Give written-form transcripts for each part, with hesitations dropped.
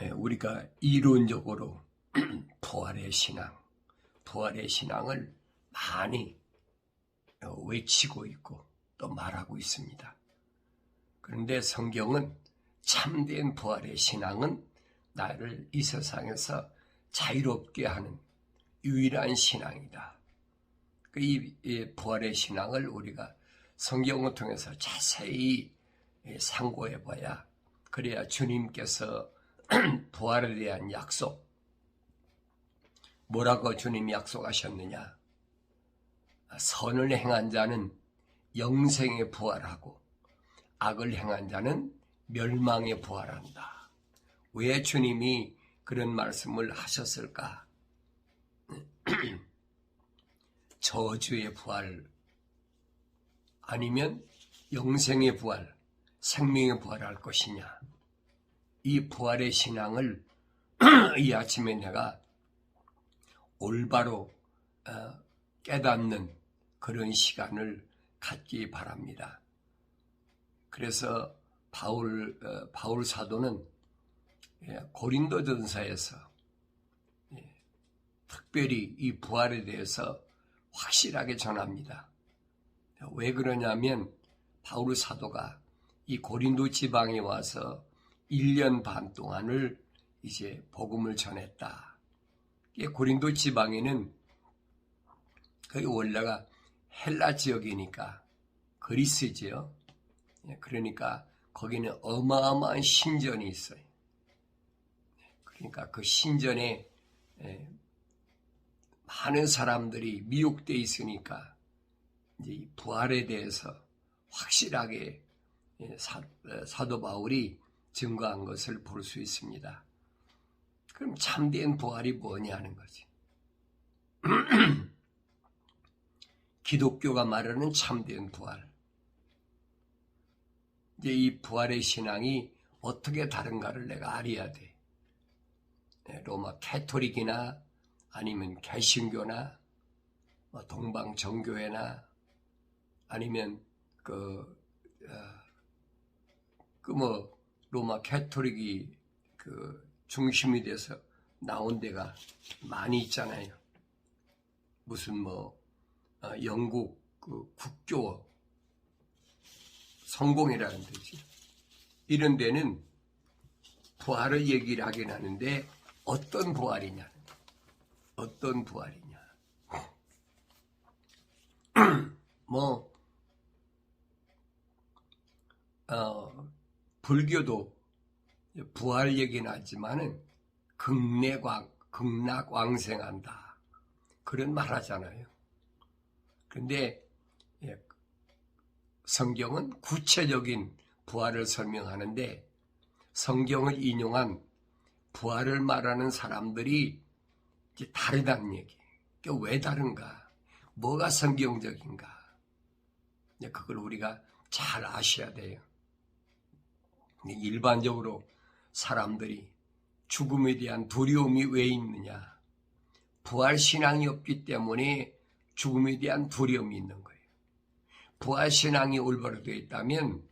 우리가 이론적으로 부활의 신앙을 많이 외치고 있고 또 말하고 있습니다. 그런데 성경은 참된 부활의 신앙은 나를 이 세상에서 자유롭게 하는 유일한 신앙이다. 이 부활의 신앙을 우리가 성경을 통해서 자세히 상고해 봐야, 그래야 주님께서 부활에 대한 약속, 뭐라고 주님이 약속하셨느냐? 선을 행한 자는 영생에 부활하고 악을 행한 자는 멸망에 부활한다. 왜 주님이 그런 말씀을 하셨을까? 저주의 부활 아니면 영생의 부활, 생명의 부활할 것이냐? 이 부활의 신앙을 이 아침에 내가 올바로 깨닫는 그런 시간을 갖기 바랍니다. 그래서 바울 사도는 고린도전서에서 특별히 이 부활에 대해서 확실하게 전합니다. 왜 그러냐면 바울 사도가 이 고린도 지방에 와서 1년 반 동안을 이제 복음을 전했다. 고린도 지방에는 거기 원래가 헬라 지역이니까 그리스지요. 그러니까 거기는 어마어마한 신전이 있어요. 그러니까 그 신전에 많은 사람들이 미혹되어 있으니까 이제 이 부활에 대해서 확실하게 사도 바울이 증거한 것을 볼 수 있습니다. 그럼 참된 부활이 뭐냐는 거지. 기독교가 말하는 참된 부활. 이제 이 부활의 신앙이 어떻게 다른가를 내가 알아야 돼. 로마 캐토릭이나 아니면 개신교나 동방 정교회나 아니면 로마 캐토릭이 중심이 돼서 나온 데가 많이 있잖아요. 무슨 영국 국교 성공이라는 데지. 이런 데는 부활을 얘기를 하긴 하는데 어떤 부활이냐? 어떤 부활이냐? 불교도 부활 얘기는 하지만은 극락왕생한다. 그런 말 하잖아요. 근데 성경은 구체적인 부활을 설명하는데 성경을 인용한 부활을 말하는 사람들이 이제 다르다는 얘기. 그러니까 왜 다른가? 뭐가 성경적인가? 그걸 우리가 잘 아셔야 돼요. 일반적으로 사람들이 죽음에 대한 두려움이 왜 있느냐? 부활 신앙이 없기 때문에 죽음에 대한 두려움이 있는 거예요. 부활 신앙이 올바로 되어 있다면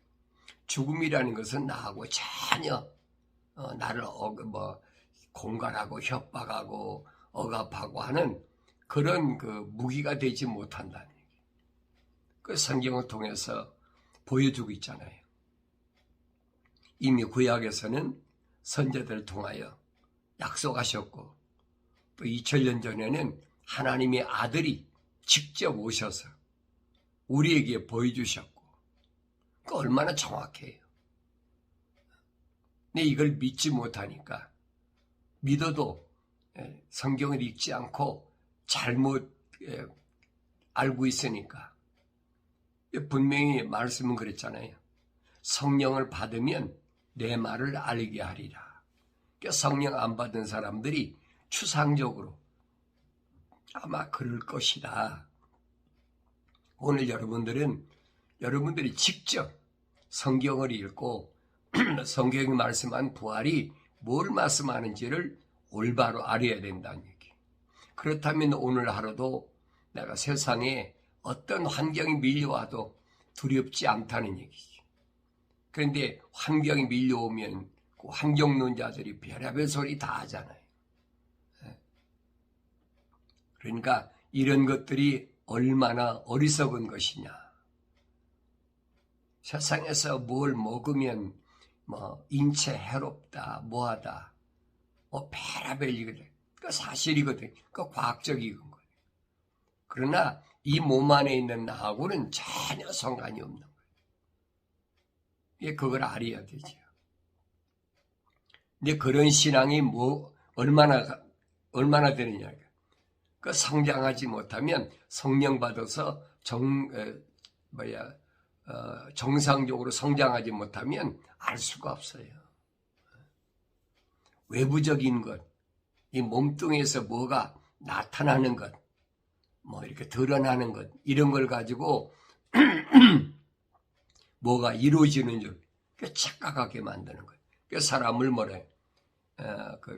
죽음이라는 것은 나하고 전혀 나를 공갈하고 협박하고 억압하고 하는 그런 무기가 되지 못한다는 얘기. 그 성경을 통해서 보여주고 있잖아요. 이미 구약에서는 선지자들을 통하여 약속하셨고 또 2000년 전에는 하나님의 아들이 직접 오셔서 우리에게 보여주셨고 그 얼마나 정확해요. 근데 이걸 믿지 못하니까 믿어도 성경을 읽지 않고 잘못 알고 있으니까 분명히 말씀은 그랬잖아요. 성령을 받으면 내 말을 알게 하리라. 그러니까 성령 안 받은 사람들이 추상적으로 아마 그럴 것이다. 오늘 여러분들이 직접 성경을 읽고 성경이 말씀한 부활이 뭘 말씀하는지를 올바로 알아야 된다는 얘기. 그렇다면 오늘 하루도 내가 세상에 어떤 환경이 밀려와도 두렵지 않다는 얘기지. 그런데 환경이 밀려오면 그 환경론자들이 별의별 소리 다 하잖아요. 그러니까 이런 것들이 얼마나 어리석은 것이냐. 세상에서 뭘 먹으면 뭐 인체 해롭다, 뭐하다, 별의별 이거든. 그 사실이거든. 그 과학적인 거예요. 그러나 이 몸 안에 있는 나하고는 전혀 상관이 없는 거예요. 그걸 알아야 되죠. 근데 그런 신앙이 얼마나 되느냐. 그 성장하지 못하면 성령 받아서 정상적으로 성장하지 못하면 알 수가 없어요. 외부적인 것, 이 몸뚱이에서 뭐가 나타나는 것, 뭐 이렇게 드러나는 것, 이런 걸 가지고 뭐가 이루어지는 줄 착각하게 만드는 거예요. 그 사람을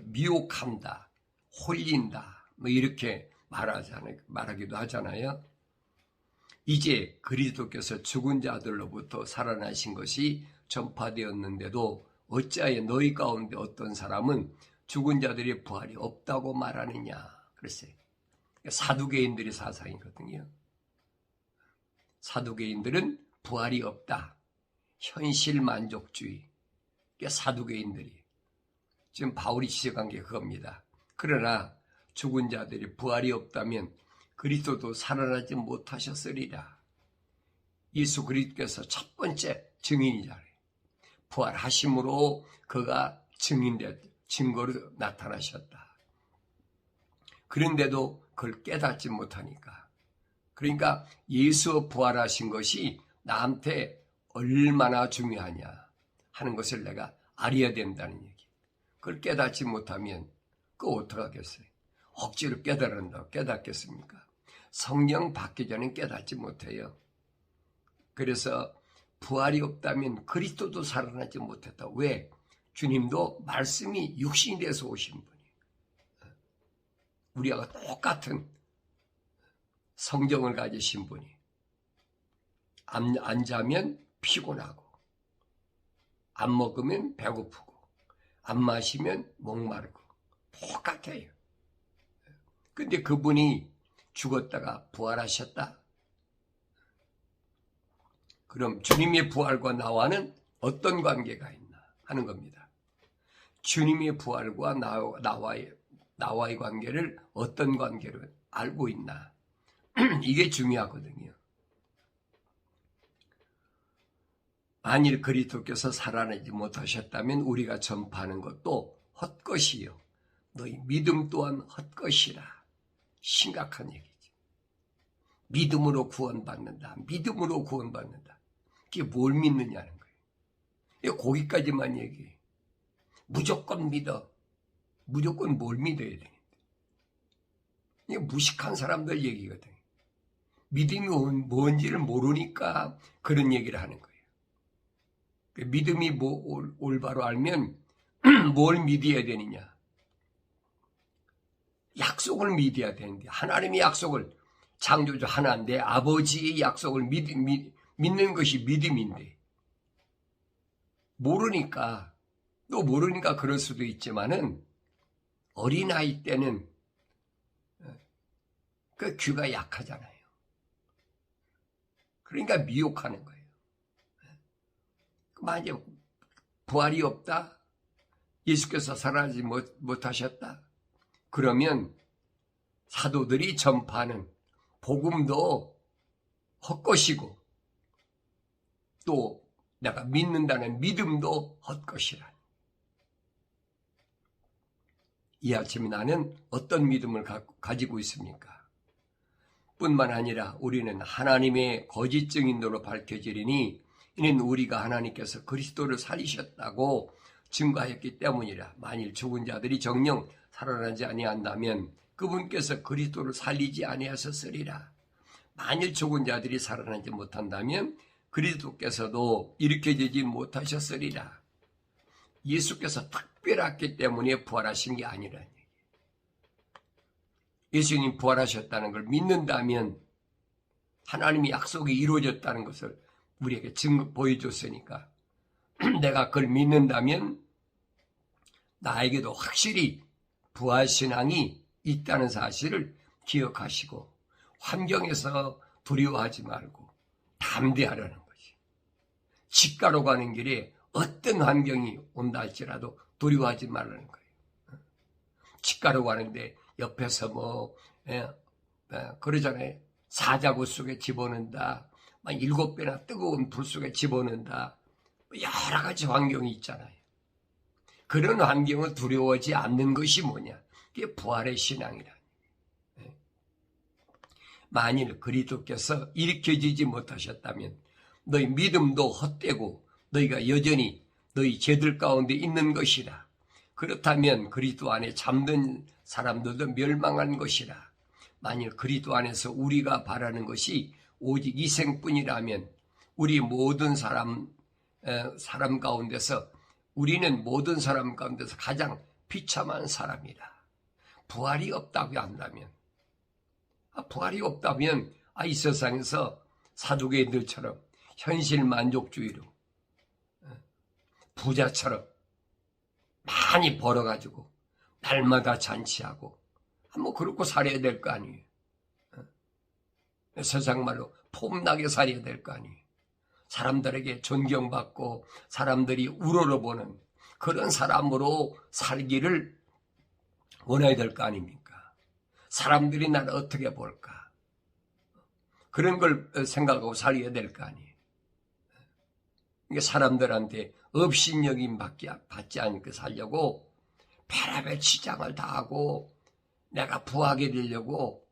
미혹한다, 홀린다, 뭐 이렇게 말하기도 하잖아요. 이제 그리스도께서 죽은 자들로부터 살아나신 것이 전파되었는데도 어찌하여 너희 가운데 어떤 사람은 죽은 자들의 부활이 없다고 말하느냐 그랬어요. 사두개인들의 사상이거든요. 사두개인들은 부활이 없다. 현실 만족주의. 사두개인들이. 지금 바울이 지적한 게 그겁니다. 그러나 죽은 자들이 부활이 없다면 그리스도도 살아나지 못하셨으리라. 예수 그리스도께서 첫 번째 증인이잖아요. 부활하심으로 그가 증거로 나타나셨다. 그런데도 그걸 깨닫지 못하니까. 그러니까 예수 부활하신 것이 나한테 얼마나 중요하냐 하는 것을 내가 알아야 된다는 얘기. 그걸 깨닫지 못하면 그거 어떡하겠어요? 억지로 깨달은다고 깨닫겠습니까? 성령 받기 전엔 깨닫지 못해요. 그래서 부활이 없다면 그리스도도 살아나지 못했다. 왜? 주님도 말씀이 육신이 돼서 오신 분이에요. 우리와 똑같은 성정을 가지신 분이. 안 자면 피곤하고, 안 먹으면 배고프고, 안 마시면 목마르고, 똑같아요. 근데 그분이 죽었다가 부활하셨다. 그럼 주님의 부활과 나와는 어떤 관계가 있나 하는 겁니다. 주님의 부활과 나와의 관계를 어떤 관계로 알고 있나. 이게 중요하거든요. 만일 그리스도께서 살아나지 못하셨다면 우리가 전파하는 것도 헛것이요. 너희 믿음 또한 헛것이라. 심각한 얘기죠. 믿음으로 구원받는다. 믿음으로 구원받는다. 그게 뭘 믿느냐는 거예요. 거기까지만 얘기해. 무조건 믿어. 무조건 뭘 믿어야 되는데. 이게 무식한 사람들 얘기거든요. 믿음이 뭔지를 모르니까 그런 얘기를 하는 거예요. 믿음이 올바로 알면 뭘 믿어야 되느냐. 약속을 믿어야 되는데 하나님의 약속을 창조주 하나인데 아버지의 약속을 믿는 것이 믿음인데 모르니까 그럴 수도 있지만은 어린아이 때는 그 귀가 약하잖아요. 그러니까 미혹하는 거예요. 만약 부활이 없다? 예수께서 살아나지 못하셨다? 그러면 사도들이 전파하는 복음도 헛것이고 또 내가 믿는다는 믿음도 헛것이라. 이 아침에 나는 어떤 믿음을 가지고 있습니까? 뿐만 아니라 우리는 하나님의 거짓 증인으로 밝혀지리니 이는 우리가 하나님께서 그리스도를 살리셨다고 증거하였기 때문이라. 만일 죽은 자들이 정녕 살아나지 아니한다면 그분께서 그리스도를 살리지 아니하셨으리라. 만일 죽은 자들이 살아나지 못한다면 그리스도께서도 일으켜지지 못하셨으리라. 예수께서 특별했기 때문에 부활하신 게 아니라는 얘기예요. 예수님 부활하셨다는 걸 믿는다면 하나님의 약속이 이루어졌다는 것을 우리에게 보여줬으니까 내가 그걸 믿는다면 나에게도 확실히 부활신앙이 있다는 사실을 기억하시고 환경에서 두려워하지 말고 담대하라는 거지. 직가로 가는 길에 어떤 환경이 온다 할지라도 두려워하지 말라는 거예요. 직가로 가는데 옆에서 그러잖아요. 사자굴 속에 집어넣는다. 7배나 뜨거운 불 속에 집어넣는다. 여러 가지 환경이 있잖아요. 그런 환경을 두려워하지 않는 것이 뭐냐? 그게 부활의 신앙이라. 만일 그리스도께서 일으켜지지 못하셨다면 너희 믿음도 헛되고 너희가 여전히 너희 죄들 가운데 있는 것이라. 그렇다면 그리스도 안에 잠든 사람들도 멸망한 것이라. 만일 그리스도 안에서 우리가 바라는 것이 오직 이생뿐이라면 우리 모든 사람 가운데서 우리는 모든 사람 가운데서 가장 비참한 사람이라. 부활이 없다고 한다면 부활이 없다면 이 세상에서 사두개인들처럼 현실 만족주의로 부자처럼 많이 벌어가지고 날마다 잔치하고 그렇고 살아야 될 거 아니에요. 세상 말로 폼나게 살아야 될 거 아니에요. 사람들에게 존경받고 사람들이 우러러보는 그런 사람으로 살기를 원해야 될 거 아닙니까? 사람들이 나를 어떻게 볼까? 그런 걸 생각하고 살아야 될 거 아니에요. 사람들한테 업신여김 받지 않게 살려고 별의별 치장을 다하고 내가 부하게 되려고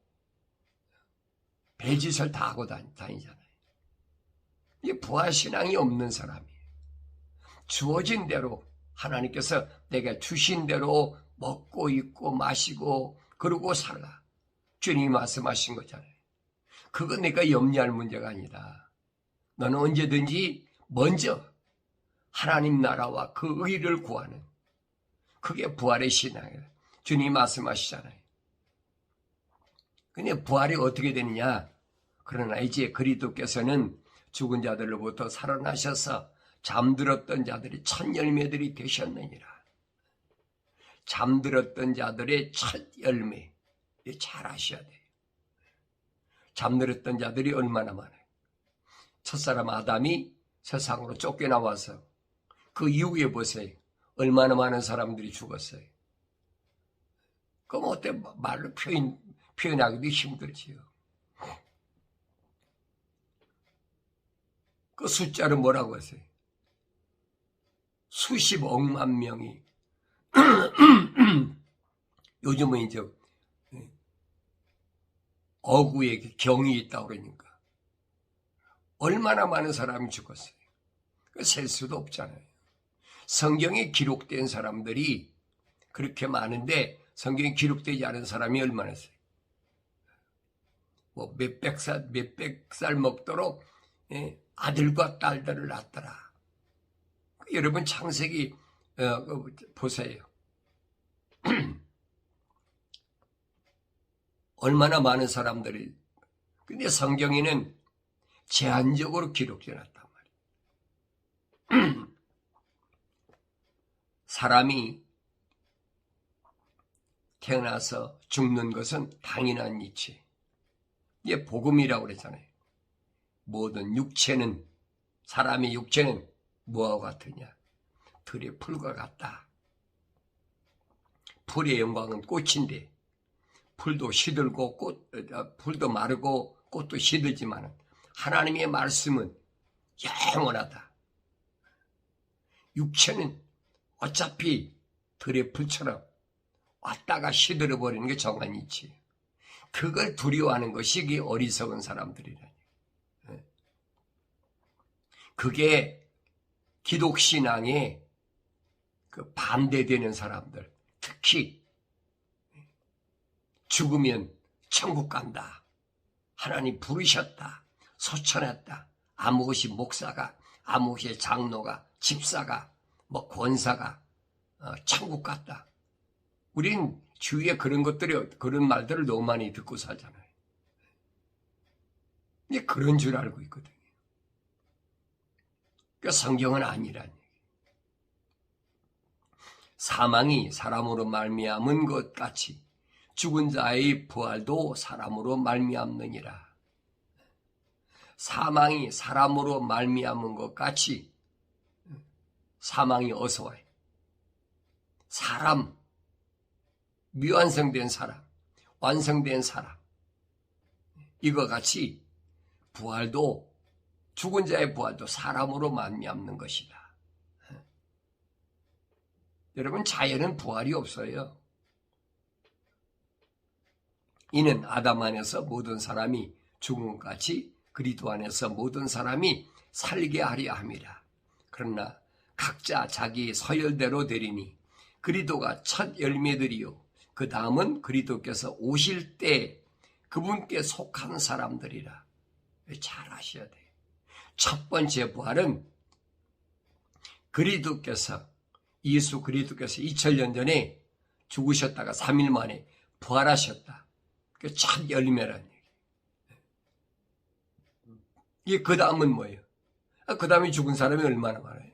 별짓을 다 하고 다니잖아요. 이게 부활신앙이 없는 사람이에요. 주어진 대로 하나님께서 내가 주신 대로 먹고 입고 마시고 그러고 살아. 주님이 말씀하신 거잖아요. 그거 내가 염려할 문제가 아니다. 너는 언제든지 먼저 하나님 나라와 그 의를 구하는 그게 부활의 신앙이에요. 주님이 말씀하시잖아요. 근데 부활이 어떻게 되느냐? 그러나 이제 그리스도께서는 죽은 자들로부터 살아나셔서 잠들었던 자들이 첫 열매들이 되셨느니라. 잠들었던 자들의 첫 열매, 잘 아셔야 돼요. 잠들었던 자들이 얼마나 많아요. 첫사람 아담이 세상으로 쫓겨나와서 그 이후에 보세요. 얼마나 많은 사람들이 죽었어요. 그럼 어때 말로 표현하기도 힘들지요. 그 숫자를 뭐라고 하세요? 수십억만 명이 요즘은 이제 어구에 경이 있다고 그러니까 얼마나 많은 사람이 죽었어요. 셀 수도 없잖아요. 성경에 기록된 사람들이 그렇게 많은데 성경에 기록되지 않은 사람이 얼마나 있어요? 몇백 살 먹도록 아들과 딸들을 낳았더라. 여러분 창세기 보세요. 얼마나 많은 사람들이. 근데 성경에는 제한적으로 기록되어 놨단 말이에요. 사람이 태어나서 죽는 것은 당연한 이치. 이게 복음이라고 그랬잖아요. 모든 육체는, 사람의 육체는 뭐와 같으냐? 들의 풀과 같다. 풀의 영광은 꽃인데 풀도 시들고 풀도 마르고 꽃도 시들지만 하나님의 말씀은 영원하다. 육체는 어차피 들의 풀처럼 왔다가 시들어버리는 게 정한 이치. 그걸 두려워하는 것이 그 어리석은 사람들이라니. 그게 기독신앙에 그 반대되는 사람들, 특히 죽으면 천국 간다. 하나님 부르셨다. 소천했다. 아무것이 목사가, 아무것이 장로가, 집사가, 권사가 천국 갔다. 우린 주위에 그런 말들을 너무 많이 듣고 살잖아요. 근데 그런 줄 알고 있거든요. 그러니까 성경은 아니란 얘기예요. 사망이 사람으로 말미암은 것 같이 죽은 자의 부활도 사람으로 말미암느니라. 사망이 사람으로 말미암은 것 같이 사망이 어서 와요. 사람, 미완성된 사람, 완성된 사람, 이거 같이 부활도, 죽은 자의 부활도 사람으로 말미암는 것이다. 여러분, 자연은 부활이 없어요. 이는 아담 안에서 모든 사람이 죽은 것 같이 그리스도 안에서 모든 사람이 살게 하려 함이라. 그러나 각자 자기 서열대로 되리니 그리스도가 첫 열매들이요 그 다음은 그리스도께서 오실 때 그분께 속한 사람들이라. 잘 아셔야 돼요. 첫 번째 부활은 예수 그리스도께서 2000년 전에 죽으셨다가 3일 만에 부활하셨다. 그 첫 열매라는 얘기. 그 다음은 뭐예요? 그 다음에 죽은 사람이 얼마나 많아요?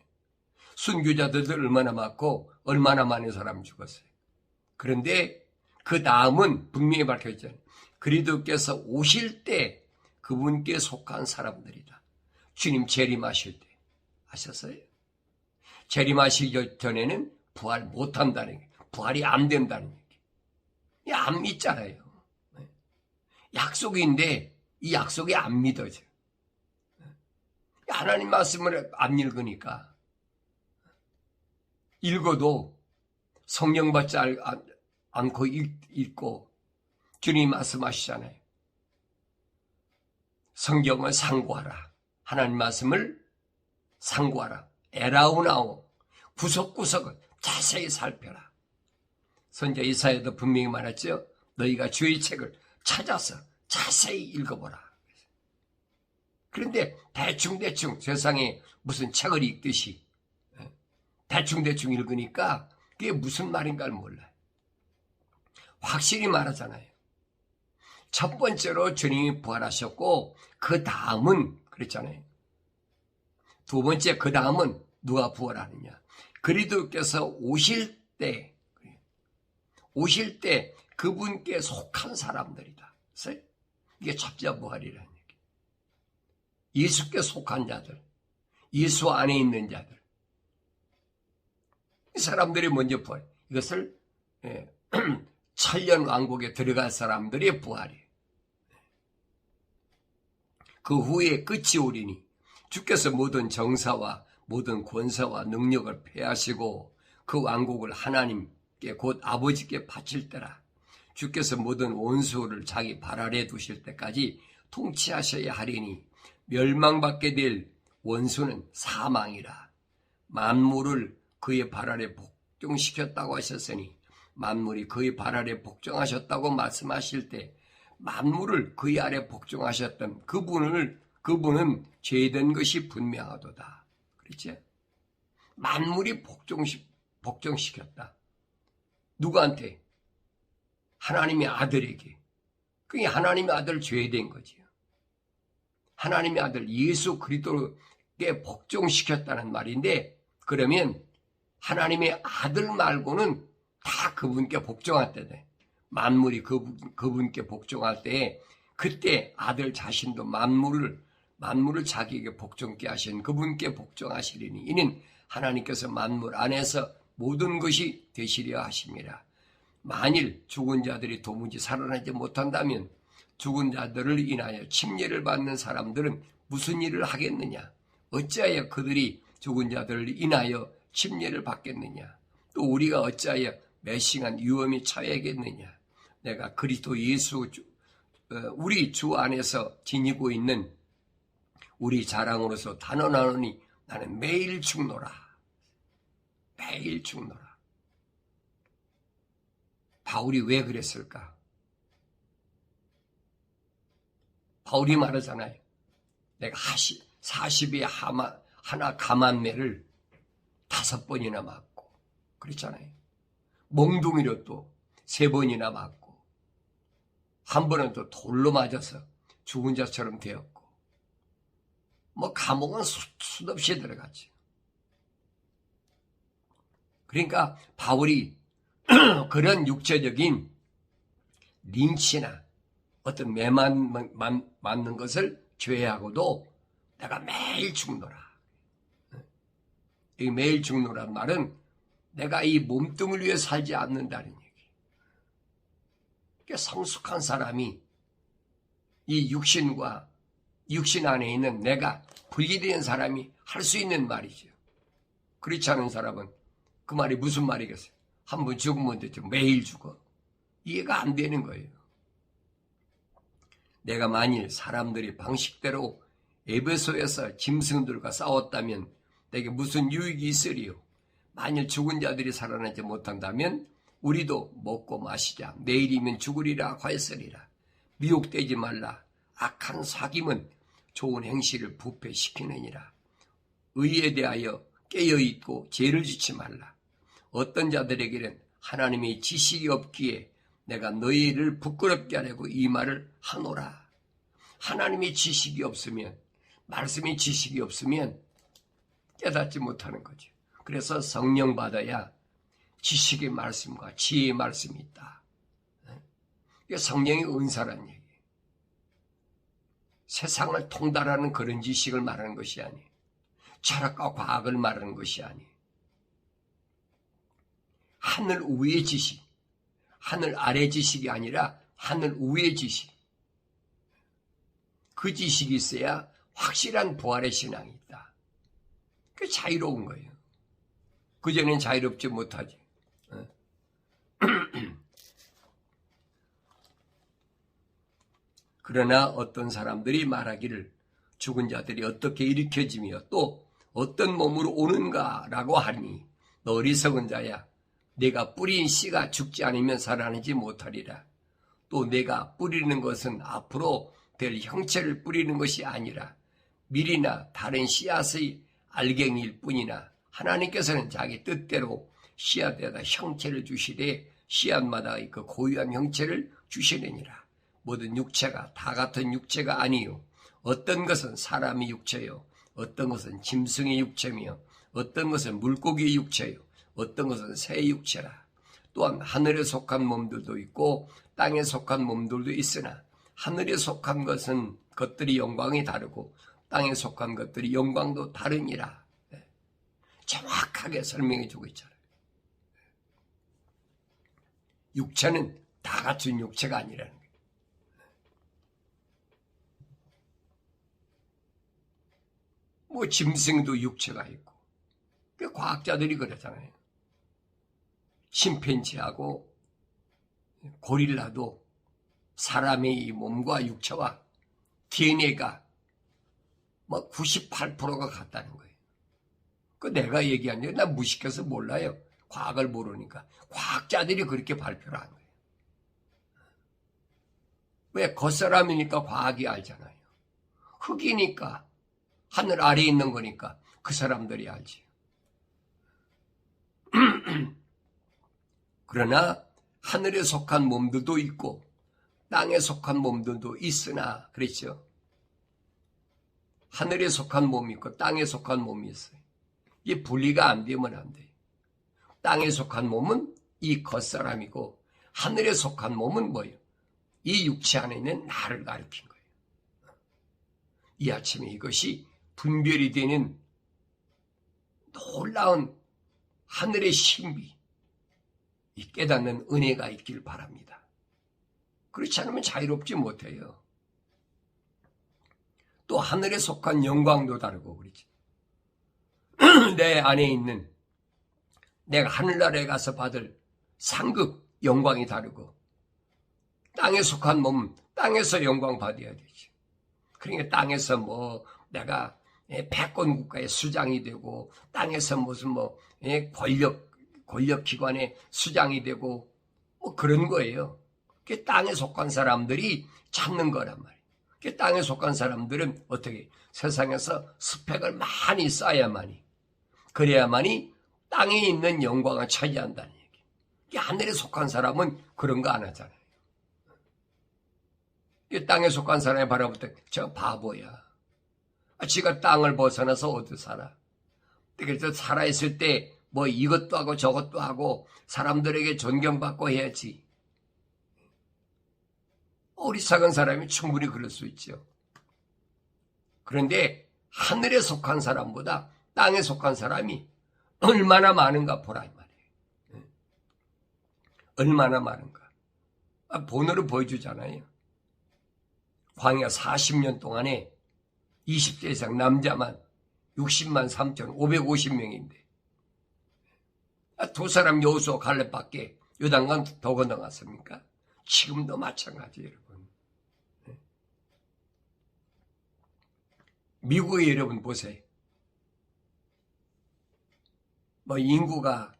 순교자들도 얼마나 많고 얼마나 많은 사람이 죽었어요. 그런데 그 다음은 분명히 밝혀있잖아요. 그리스도께서 오실 때 그분께 속한 사람들이다. 주님 재림하실 때 아셨어요? 재림하시기 전에는 부활 못한다는 게, 부활이 안 된다는 얘기. 안 믿잖아요. 약속인데 이 약속이 안 믿어져요. 하나님 말씀을 안 읽으니까, 읽어도 성령 받지 않고 읽고, 주님 말씀하시잖아요. 성경을 상고하라. 하나님 말씀을 상고하라. 에라우나오. 구석구석을 자세히 살펴라. 선지자 이사야도 분명히 말했죠. 너희가 주의 책을 찾아서 자세히 읽어보라. 그런데 대충대충 세상에 무슨 책을 읽듯이 대충대충 읽으니까 그게 무슨 말인가를 몰라요. 확실히 말하잖아요. 첫 번째로 주님이 부활하셨고 그 다음은 그랬잖아요. 두 번째 그 다음은 누가 부활하느냐. 그리스도께서 오실 때 그분께 속한 사람들이다. 그래서 이게 첫째 부활이라는 얘기. 예수께 속한 자들, 예수 안에 있는 자들. 이 사람들이 먼저 부활. 이것을 천년 왕국에 들어갈 사람들의 부활이에요. 그 후에 끝이 오리니 주께서 모든 정사와 모든 권세와 능력을 폐하시고 그 왕국을 하나님께 곧 아버지께 바칠 때라. 주께서 모든 원수를 자기 발 아래 두실 때까지 통치하셔야 하리니 멸망받게 될 원수는 사망이라. 만물을 그의 발 아래 복종시켰다고 하셨으니 만물이 그의 발 아래 복종하셨다고 말씀하실 때 만물을 그의 아래 복종하셨던 그분은 죄된 것이 분명하도다. 그렇지? 만물이 복종시켰다. 누구한테? 하나님의 아들에게. 그게 하나님의 아들 죄된 거지요. 하나님의 아들 예수 그리스도께 복종시켰다는 말인데, 그러면 하나님의 아들 말고는 다 그분께 복종할 때돼. 만물이 그분께 복종할 때, 그때 아들 자신도 만물을 자기에게 복종케 하신 그분께 복종하시리니 이는 하나님께서 만물 안에서 모든 것이 되시려 하심이라. 만일 죽은 자들이 도무지 살아나지 못한다면 죽은 자들을 인하여 침례를 받는 사람들은 무슨 일을 하겠느냐? 어찌하여 그들이 죽은 자들을 인하여 침례를 받겠느냐? 또 우리가 어찌하여 매싱한 위험이 처하겠느냐? 내가 그리스도 예수 우리 주 안에서 지니고 있는 우리 자랑으로서 단언하노니 나는 매일 죽노라. 매일 죽노라. 바울이 왜 그랬을까? 바울이 말하잖아요. 내가 40의 하나 감한매를 5번이나 맞고 그랬잖아요. 몽둥이로 또 3번이나 맞고 한 번은 또 돌로 맞아서 죽은 자처럼 되었고 감옥은 수없이 들어갔지. 그러니까 바울이 그런 육체적인 린치나 어떤 매 맞는 것을 제외하고도 내가 매일 죽노라. 이 매일 죽노란 말은 내가 이 몸뚱을 위해 살지 않는다는 얘기. 그러니까 성숙한 사람이 이 육신 안에 있는 내가 분리된 사람이 할 수 있는 말이죠. 그렇지 않은 사람은 그 말이 무슨 말이겠어요? 한 번 죽으면 되죠. 매일 죽어. 이해가 안 되는 거예요. 내가 만일 사람들이 방식대로 에베소에서 짐승들과 싸웠다면 내게 무슨 유익이 있으리요? 만일 죽은 자들이 살아나지 못한다면 우리도 먹고 마시자. 내일이면 죽으리라 하였으리라. 미혹되지 말라. 악한 사귐은 좋은 행실을 부패시키느니라. 의에 대하여 깨어있고 죄를 짓지 말라. 어떤 자들에게는 하나님의 지식이 없기에 내가 너희를 부끄럽게 하려고 이 말을 하노라. 하나님의 지식이 없으면, 말씀의 지식이 없으면 깨닫지 못하는 거죠. 그래서 성령 받아야 지식의 말씀과 지혜의 말씀이 있다. 이게 성령의 은사란 얘기예요. 세상을 통달하는 그런 지식을 말하는 것이 아니에요. 철학과 과학을 말하는 것이 아니에요. 하늘 위의 지식, 하늘 아래 지식이 아니라 하늘 위의 지식. 그 지식이 있어야 확실한 부활의 신앙이 있다. 그게 자유로운 거예요. 그전엔 자유롭지 못하지. 그러나 어떤 사람들이 말하기를 죽은 자들이 어떻게 일으켜지며 또 어떤 몸으로 오는가라고 하니 너 어리석은 자야. 내가 뿌린 씨가 죽지 않으면 살아나지 못하리라. 또 내가 뿌리는 것은 앞으로 될 형체를 뿌리는 것이 아니라 밀이나 다른 씨앗의 알갱이일 뿐이나 하나님께서는 자기 뜻대로 씨앗에다 형체를 주시되 씨앗마다 그 고유한 형체를 주시느니라. 모든 육체가 다 같은 육체가 아니요. 어떤 것은 사람의 육체요. 어떤 것은 짐승의 육체며 어떤 것은 물고기의 육체요. 어떤 것은 새의 육체라. 또한 하늘에 속한 몸들도 있고 땅에 속한 몸들도 있으나 하늘에 속한 것들이 영광이 다르고 땅에 속한 것들이 영광도 다르니라. 정확하게 설명해 주고 있잖아요. 육체는 다 같은 육체가 아니라는 거예요. 뭐 짐승도 육체가 있고 과학자들이 그러잖아요. 심팬지하고 고릴라도 사람의 이 몸과 육체와 DNA가 뭐 98%가 같다는 거예요. 그 내가 얘기한 게 나 무식해서 몰라요. 과학을 모르니까. 과학자들이 그렇게 발표를 한 거예요. 왜? 겉사람이니까 과학이 알잖아요. 흙이니까 하늘 아래에 있는 거니까 그 사람들이 알지. 그러나 하늘에 속한 몸들도 있고 땅에 속한 몸들도 있으나 그렇죠. 하늘에 속한 몸이 있고 땅에 속한 몸이 있어요. 이게 분리가 안 되면 안 돼요. 땅에 속한 몸은 이 겉사람이고 하늘에 속한 몸은 뭐예요? 이 육체 안에 있는 나를 가리킨 거예요. 이 아침에 이것이 분별이 되는 놀라운 하늘의 신비, 이 깨닫는 은혜가 있길 바랍니다. 그렇지 않으면 자유롭지 못해요. 또 하늘에 속한 영광도 다르고 그렇지. 내 안에 있는 내가 하늘나라에 가서 받을 상급 영광이 다르고 땅에 속한 몸 땅에서 영광 받아야 되지. 그러니까 땅에서 뭐 내가 패권 국가의 수장이 되고 땅에서 무슨 뭐 권력기관의 수장이 되고 뭐 그런 거예요. 그게 땅에 속한 사람들이 찾는 거란 말이에요. 그게 땅에 속한 사람들은 어떻게 세상에서 스펙을 많이 쌓아야만이 그래야만이 땅에 있는 영광을 차지한다는 얘기. 이게 하늘에 속한 사람은 그런 거 안 하잖아요. 이 땅에 속한 사람이 바라볼 때 저 바보야. 지가 땅을 벗어나서 어디 살아. 그래서 살아있을 때 뭐 이것도 하고 저것도 하고 사람들에게 존경받고 해야지. 어리석은 사람이 충분히 그럴 수 있죠. 그런데 하늘에 속한 사람보다 땅에 속한 사람이 얼마나 많은가 보라 이 말이에요. 얼마나 많은가. 본으로 보여주잖아요. 광야 40년 동안에 20세 이상 남자만 60만 3,550명인데 두 사람 여호수아 갈렙밖에 요단강 더 건너갔습니까? 지금도 마찬가지예요, 여러분. 미국에 여러분 보세요. 뭐 인구가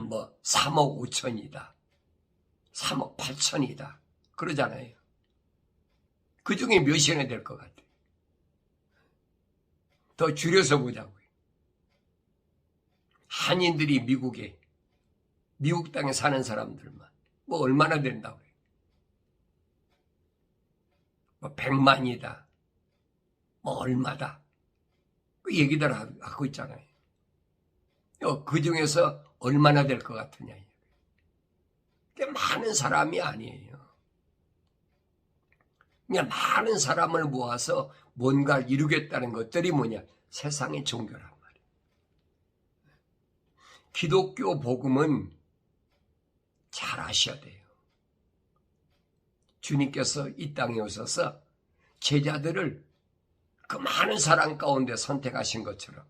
뭐 3억 5천이다. 3억 8천이다. 그러잖아요. 그 중에 몇이나 될 것 같아요. 더 줄여서 보자고요. 한인들이 미국 땅에 사는 사람들만 뭐 얼마나 된다고요. 뭐 100만이다. 뭐 얼마다. 그 얘기들 하고 있잖아요. 그 중에서 얼마나 될 것 같으냐. 그게 많은 사람이 아니에요. 그냥 많은 사람을 모아서 뭔가를 이루겠다는 것들이 뭐냐? 세상의 종교란 말이에요. 기독교 복음은 잘 아셔야 돼요. 주님께서 이 땅에 오셔서 제자들을 그 많은 사람 가운데 선택하신 것처럼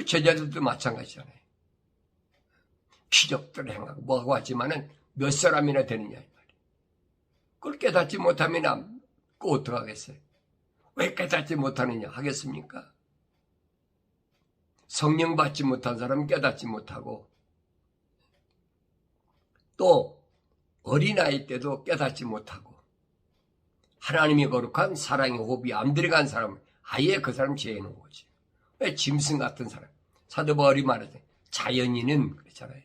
제자들도 마찬가지잖아요. 기적들을 행하고 뭐하고 하지만은 몇 사람이나 되느냐 이 말이에요. 그걸 깨닫지 못하면 그 어떡하겠어요? 왜 깨닫지 못하느냐 하겠습니까? 성령 받지 못한 사람은 깨닫지 못하고 또 어린아이 때도 깨닫지 못하고 하나님이 거룩한 사랑의 호흡이 안 들어간 사람은 아예 그 사람 죄해놓은 거지. 왜 짐승 같은 사람. 사도 바울이 말하죠. 자연인은 그렇잖아요.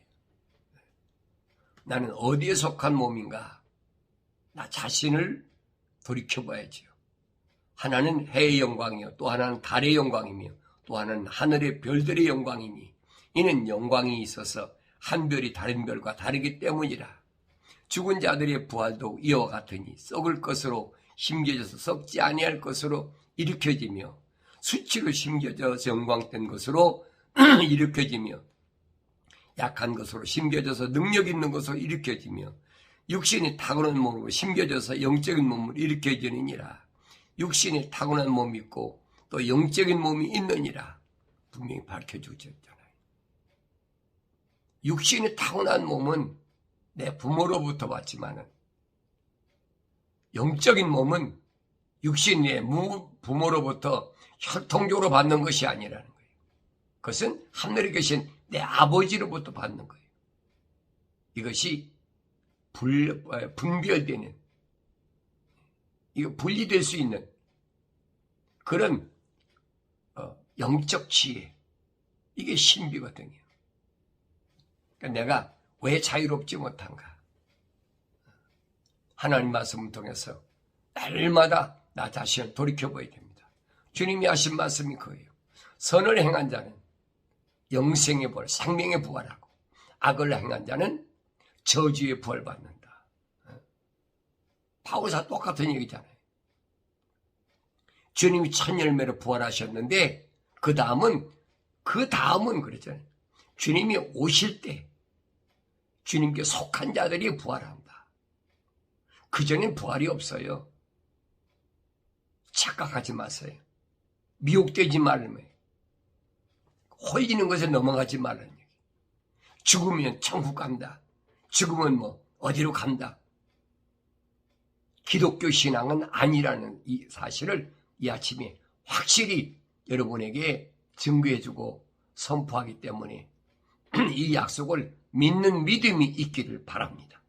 나는 어디에 속한 몸인가? 나 자신을 돌이켜봐야지요. 하나는 해의 영광이요. 또 하나는 달의 영광이며 또 하나는 하늘의 별들의 영광이니 이는 영광이 있어서 한 별이 다른 별과 다르기 때문이라. 죽은 자들의 부활도 이와 같으니 썩을 것으로 심겨져서 썩지 아니할 것으로 일으켜지며 수치로 심겨져서 영광된 것으로 일으켜지며 약한 것으로 심겨져서 능력 있는 것으로 일으켜지며 육신이 타고난 몸으로 심겨져서 영적인 몸으로 일으켜지느니라. 육신이 타고난 몸이 있고 또 영적인 몸이 있느니라. 분명히 밝혀주셨잖아요. 육신이 타고난 몸은 내 부모로부터 받지만은 영적인 몸은 육신의 부모로부터 혈통적으로 받는 것이 아니라는 거예요. 그것은 하늘에 계신 내 아버지로부터 받는 거예요. 이것이 분별되는, 이거 분리될 수 있는 그런 영적 지혜, 이게 신비거든요. 그러니까 내가 왜 자유롭지 못한가? 하나님 말씀을 통해서 날마다 나 자신을 돌이켜봐야 됩니다. 주님이 하신 말씀이 그거예요. 선을 행한 자는 영생의 부활, 생명의 부활하고 악을 행한 자는 저주의 부활받는다. 바울사 똑같은 얘기잖아요. 주님이 첫 열매로 부활하셨는데 그 다음은 그랬잖아요. 주님이 오실 때 주님께 속한 자들이 부활한다. 그전엔 부활이 없어요. 착각하지 마세요. 미혹되지 말라며. 홀리는 것에 넘어가지 말라는 얘기. 죽으면 천국 간다. 죽으면 뭐 어디로 간다. 기독교 신앙은 아니라는 이 사실을 이 아침에 확실히 여러분에게 증거해주고 선포하기 때문에 이 약속을 믿는 믿음이 있기를 바랍니다.